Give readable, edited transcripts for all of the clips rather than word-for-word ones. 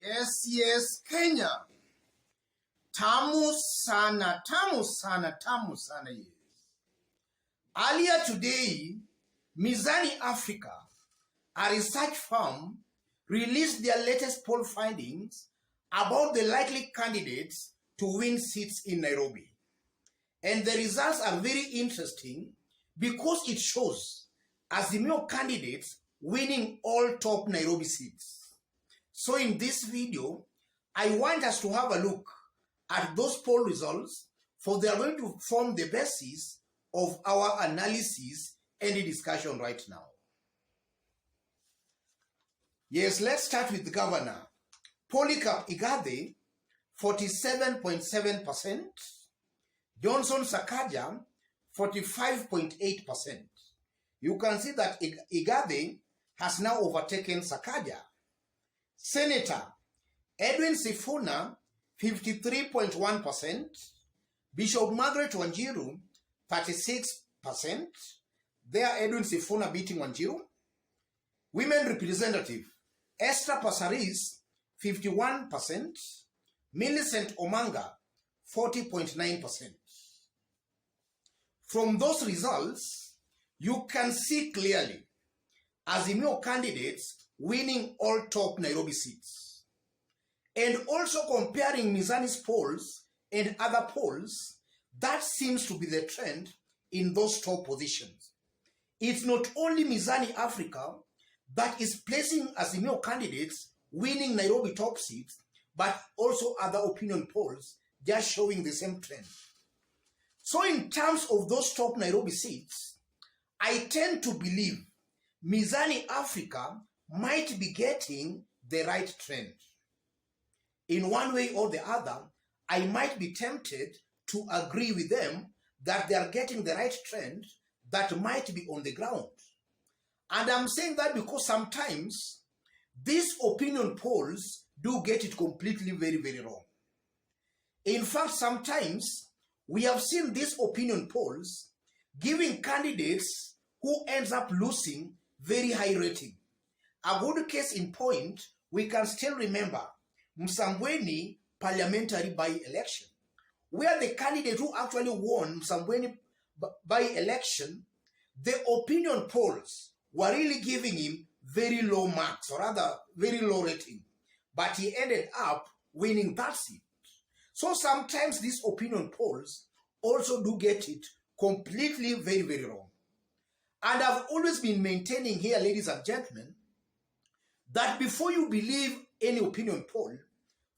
Yes, Kenya. Tamu sana, tamu sana, tamu sana, yes. Earlier today, Mizani Africa, a research firm, released their latest poll findings about the likely candidates to win seats in Nairobi. And the results are very interesting because it shows Azimio candidates winning all top Nairobi seats. So in this video, I want us to have a look at those poll results, for they are going to form the basis of our analysis and discussion right now. Yes, let's start with the governor. Polycarp Igathe, 47.7%. Johnson Sakaja, 45.8%. You can see that Igathe has now overtaken Sakaja. Senator Edwin Sifuna, 53.1%. Bishop Margaret Wanjiru, 36%. There Edwin Sifuna beating Wanjiru. Women Representative Esther Passaris, 51%. Millicent Omanga, 40.9%. From those results, you can see clearly Azimio candidates winning all top Nairobi seats. And also comparing Mizani's polls and other polls, that seems to be the trend in those top positions. It's not only Mizani Africa that is placing Azimio candidates winning Nairobi top seats, but also other opinion polls just showing the same trend. So in terms of those top Nairobi seats, I tend to believe Mizani Africa might be getting the right trend. In one way or the other, I might be tempted to agree with them that they are getting the right trend that might be on the ground. And I'm saying that because sometimes these opinion polls do get it completely very, very wrong. In fact, sometimes we have seen these opinion polls giving candidates who ends up losing very high rating. A good case in point, we can still remember Msambweni parliamentary by-election, where the candidate who actually won Msambweni by-election, the opinion polls were really giving him very low marks, or rather very low rating, but he ended up winning that seat. So sometimes these opinion polls also do get it completely very, very wrong. And I've always been maintaining here, ladies and gentlemen, that before you believe any opinion poll,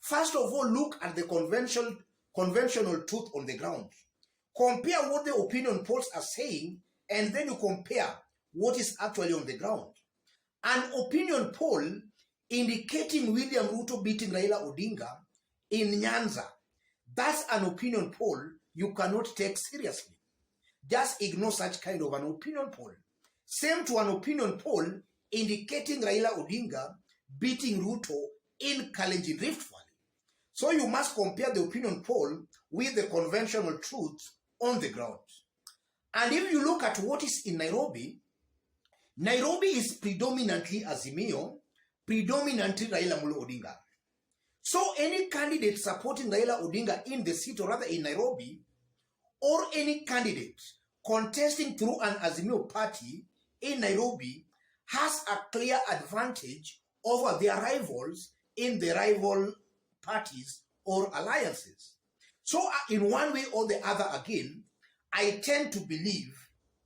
first of all, look at the conventional truth on the ground. Compare what the opinion polls are saying, and then you compare what is actually on the ground. An opinion poll indicating William Ruto beating Raila Odinga in Nyanza, that's an opinion poll you cannot take seriously. Just ignore such kind of an opinion poll. Same to an opinion poll indicating Raila Odinga beating Ruto in Kalenjin Rift Valley. So you must compare the opinion poll with the conventional truth on the ground. And if you look at what is in Nairobi, Nairobi is predominantly Azimio, predominantly Raila Odinga. So any candidate supporting Raila Odinga in the seat, or rather in Nairobi, or any candidate contesting through an Azimio party in Nairobi has a clear advantage over their rivals in the rival parties or alliances. So in one way or the other again, I tend to believe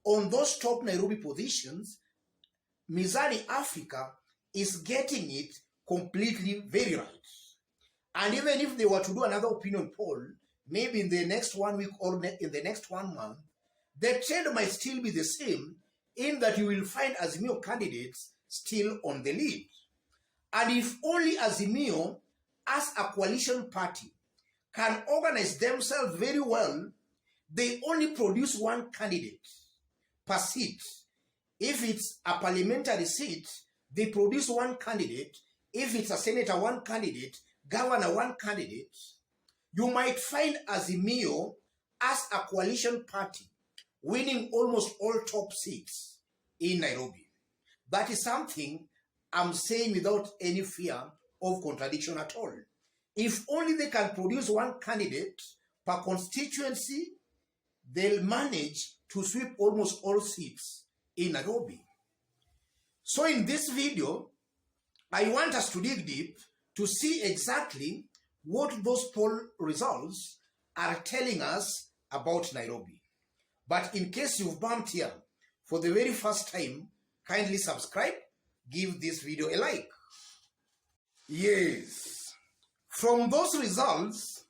on those top Nairobi positions, Mizani Africa is getting it completely very right. And even if they were to do another opinion poll, maybe in the next 1 week or in the next 1 month, the trend might still be the same, in that you will find Azimio candidates still on the lead. And if only Azimio, as a coalition party, can organize themselves very well, they only produce one candidate per seat. If it's a parliamentary seat, they produce one candidate. If it's a senator, one candidate. Governor, one candidate. You might find Azimio as a coalition party winning almost all top seats in Nairobi. That is something I'm saying without any fear of contradiction at all. If only they can produce one candidate per constituency, they'll manage to sweep almost all seats in Nairobi. So in this video, I want us to dig deep to see exactly what those poll results are telling us about Nairobi. But in case you've bumped here for the very first time, kindly subscribe, give this video a like. Yes, from those results,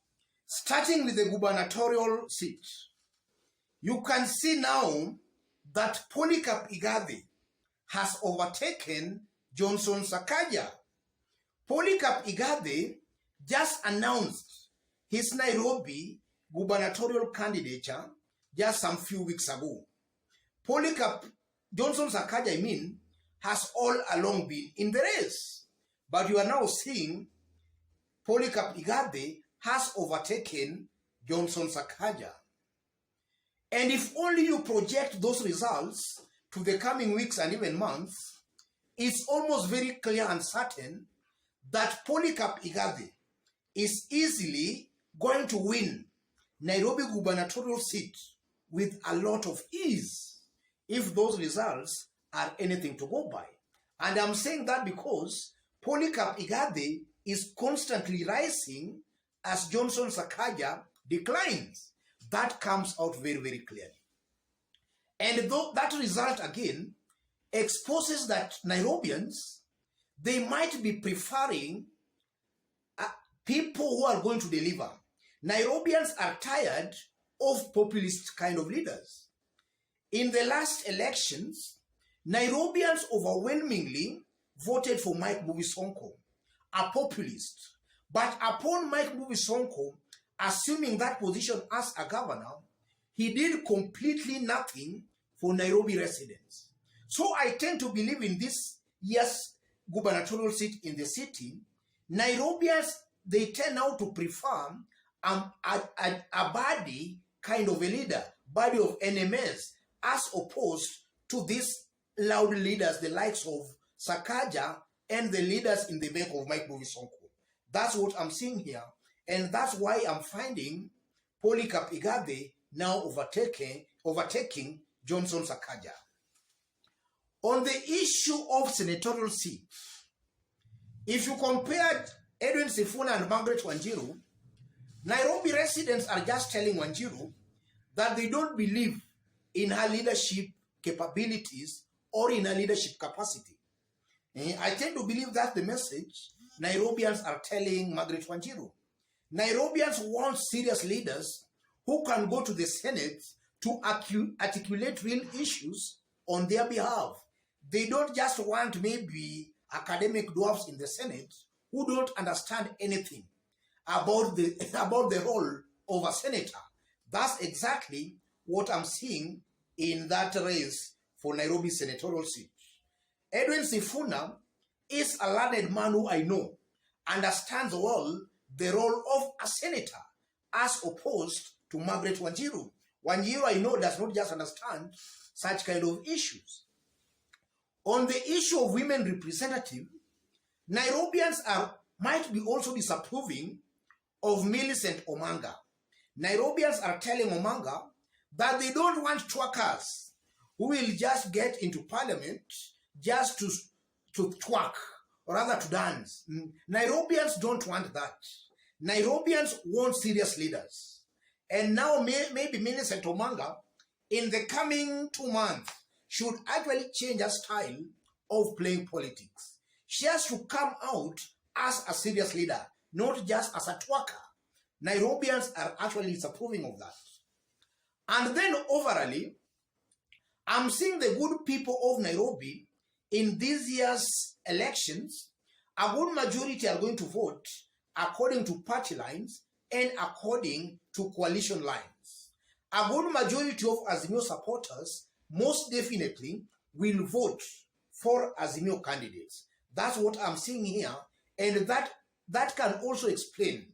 starting with the gubernatorial seat, you can see now that Polycarp Igathe has overtaken Johnson Sakaja. Polycarp Igathe just announced his Nairobi gubernatorial candidature just some few weeks ago. Johnson Sakaja, has all along been in the race. But you are now seeing Polycarp Igathe has overtaken Johnson Sakaja. And if only you project those results to the coming weeks and even months, it's almost very clear and certain that Polycarp Igathe is easily going to win Nairobi gubernatorial seat with a lot of ease if those results are anything to go by. And I'm saying that because Polycarp Igathe is constantly rising as Johnson Sakaja declines. That comes out very, very clearly. And though that result again exposes that Nairobians, they might be preferring people who are going to deliver. Nairobians are tired of populist kind of leaders. In the last elections, Nairobians overwhelmingly voted for Mike Mbuvi Sonko, a populist. But upon Mike Mbuvi Sonko assuming that position as a governor, he did completely nothing for Nairobi residents. So I tend to believe in this year's gubernatorial seat in the city, Nairobians, they tend now to prefer a body kind of a leader, body of NMS, as opposed to these loud leaders, the likes of Sakaja and the leaders in the wake of Mike Mbuvi Sonko. That's what I'm seeing here. And that's why I'm finding Polycarp Igathe now overtaking Johnson Sakaja. On the issue of senatorial seats, if you compare Edwin Sifuna and Margaret Wanjiru, Nairobi residents are just telling Wanjiru that they don't believe in her leadership capabilities or in her leadership capacity. I tend to believe that's the message Nairobians are telling Margaret Wanjiru. Nairobians want serious leaders who can go to the Senate to articulate real issues on their behalf. They don't just want maybe academic dwarfs in the Senate who don't understand anything about the role of a senator. That's exactly what I'm seeing in that race for Nairobi senatorial seat. Edwin Sifuna is a learned man who I know understands well the role of a senator as opposed to Margaret Wanjiru. Wanjiru, I know, does not just understand such kind of issues. On the issue of women representative, Nairobians might be also disapproving of Millicent Omanga. Nairobians are telling Omanga that they don't want twerkers who will just get into parliament just to twerk, or rather to dance. Nairobians don't want that. Nairobians want serious leaders. And now maybe Millicent Omanga, in the coming 2 months, should actually change her style of playing politics. She has to come out as a serious leader, not just as a twerker. Nairobians are actually disapproving of that. And then overall, I'm seeing the good people of Nairobi in this year's elections. A good majority are going to vote according to party lines and according to coalition lines. A good majority of Azimio supporters most definitely will vote for Azimio candidates. That's what I'm seeing here, and that can also explain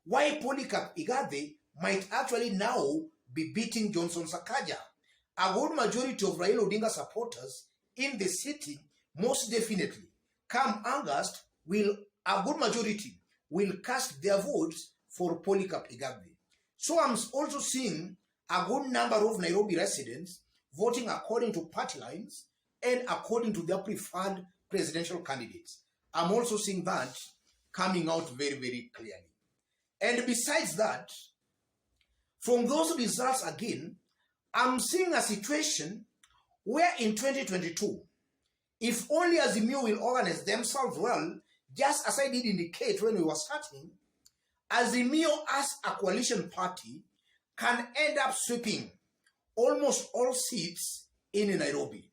why Polycarp Igathe might actually now be beating Johnson Sakaja. A good majority of Raila Odinga supporters in the city most definitely come August will a good majority will cast their votes for Polycarp Igathe. So I'm also seeing a good number of Nairobi residents voting according to party lines and according to their preferred presidential candidates. I'm also seeing that coming out very, very clearly. And besides that, from those results again, I'm seeing a situation where in 2022, if only Azimio will organize themselves well, just as I did indicate when we were starting, Azimio as a coalition party can end up sweeping almost all seats in Nairobi.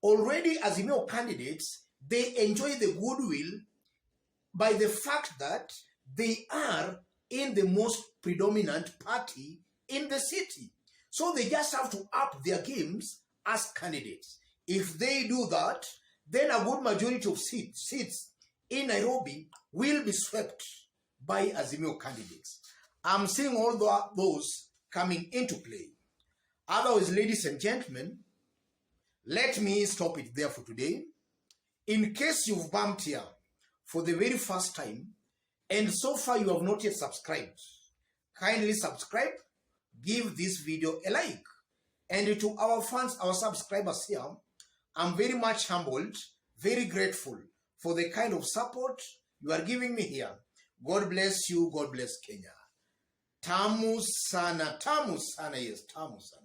Already Azimio candidates, they enjoy the goodwill by the fact that they are in the most predominant party in the city. So they just have to up their games as candidates. If they do that, then a good majority of seats in Nairobi will be swept by Azimio candidates. I'm seeing all those coming into play. Otherwise, ladies and gentlemen, let me stop it there for today. In case you've bumped here for the very first time, and so far you have not yet subscribed, kindly subscribe, give this video a like. And to our fans, our subscribers here, I'm very much humbled, very grateful for the kind of support you are giving me here. God bless you, God bless Kenya. Tamu sana, yes, tamu sana.